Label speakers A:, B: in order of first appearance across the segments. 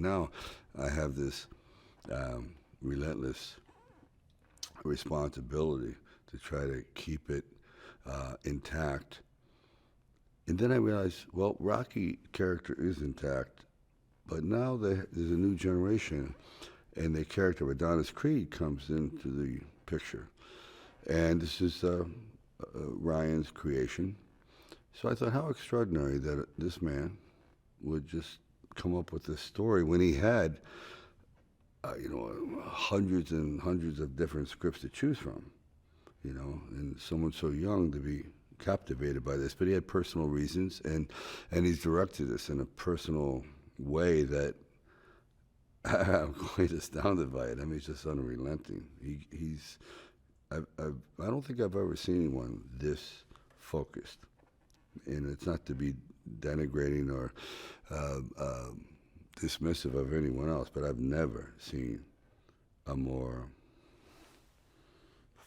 A: now I have this relentless responsibility to try to keep it intact. And then I realized, well, Rocky character is intact, but now there's a new generation, and the character of Adonis Creed comes into the picture. And this is Ryan's creation. So I thought, how extraordinary that this man would just come up with this story when he had, hundreds and hundreds of different scripts to choose from, and someone so young to be captivated by this. But he had personal reasons, and he's directed this in a personal way that I'm quite astounded by it. I mean, he's just unrelenting. I don't think I've ever seen anyone this focused. And it's not to be denigrating or dismissive of anyone else, but I've never seen a more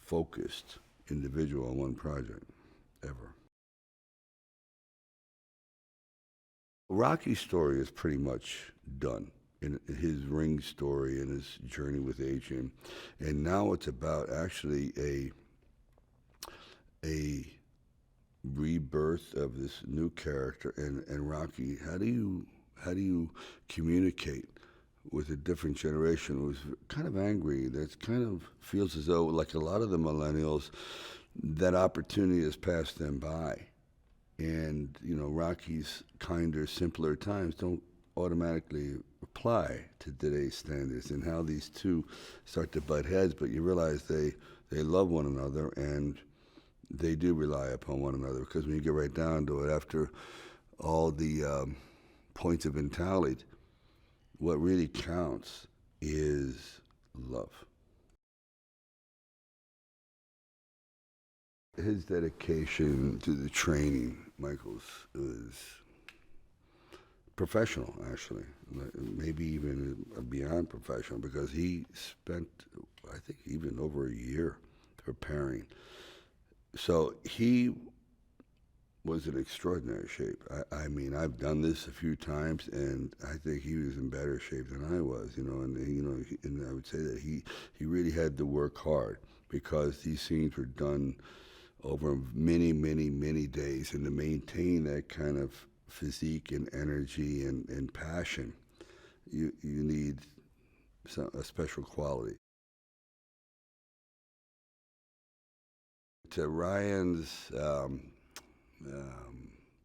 A: focused individual on one project, ever. Rocky's story is pretty much done. In his ring story and his journey with Adrian, and now it's about actually a rebirth of this new character. And Rocky, how do you communicate with a different generation who's kind of angry, that kind of feels as though, like a lot of the millennials, that opportunity has passed them by, and Rocky's kinder, simpler times don't automatically apply to today's standards, and how these two start to butt heads, but you realize they love one another, and they do rely upon one another, because when you get right down to it, after all the points have been tallied, what really counts is love. His dedication to the training, Michael's, is professional, actually, maybe even beyond professional, because he spent, I think, even over a year preparing. So he was in extraordinary shape. I mean, I've done this a few times, and I think he was in better shape than I was, and I would say that he really had to work hard, because these scenes were done over many, many, many days, and to maintain that kind of physique and energy and passion, you need a special quality. To Ryan's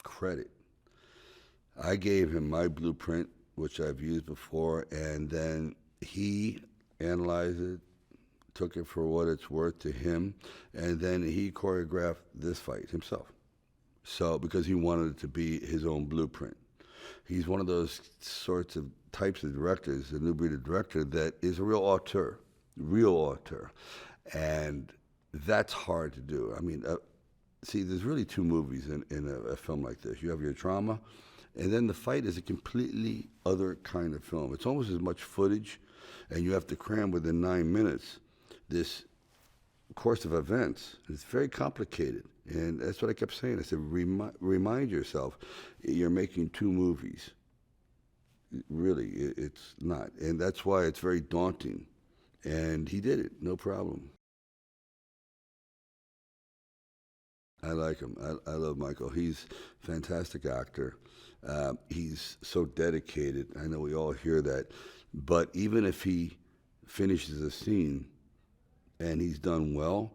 A: credit, I gave him my blueprint, which I've used before, and then he analyzed it, took it for what it's worth to him, and then he choreographed this fight himself. So, because he wanted it to be his own blueprint. He's one of those sorts of types of directors, a new breed of director, that is a real auteur. And that's hard to do. I mean, see, there's really two movies in a film like this. You have your drama, and then the fight is a completely other kind of film. It's almost as much footage, and you have to cram within 9 minutes this course of events. It's very complicated, and that's what I kept saying. I said, remind yourself, you're making two movies. Really, it's not, and that's why it's very daunting. And he did it, no problem. I like him. I love Michael. He's a fantastic actor. He's so dedicated. I know we all hear that, but even if he finishes a scene and he's done well,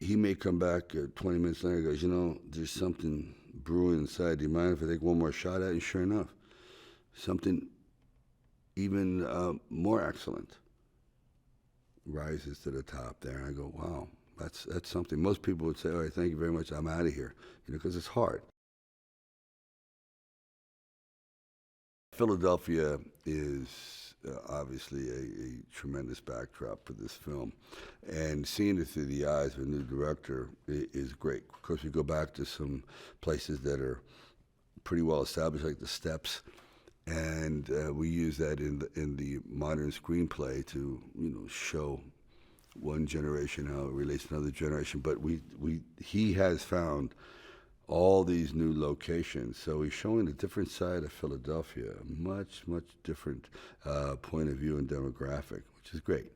A: he may come back 20 minutes later and goes, there's something brewing inside. Do you mind if I take one more shot at it? And sure enough, something even more excellent rises to the top there. And I go, wow, that's something. Most people would say, all right, thank you very much, I'm out of here, because it's hard. Philadelphia is obviously a tremendous backdrop for this film, and seeing it through the eyes of a new director is great. Of course, we go back to some places that are pretty well established, like the Steps, and we use that in the modern screenplay to show one generation how it relates to another generation. But he has found all these new locations. So he's showing a different side of Philadelphia, much different point of view and demographic, which is great.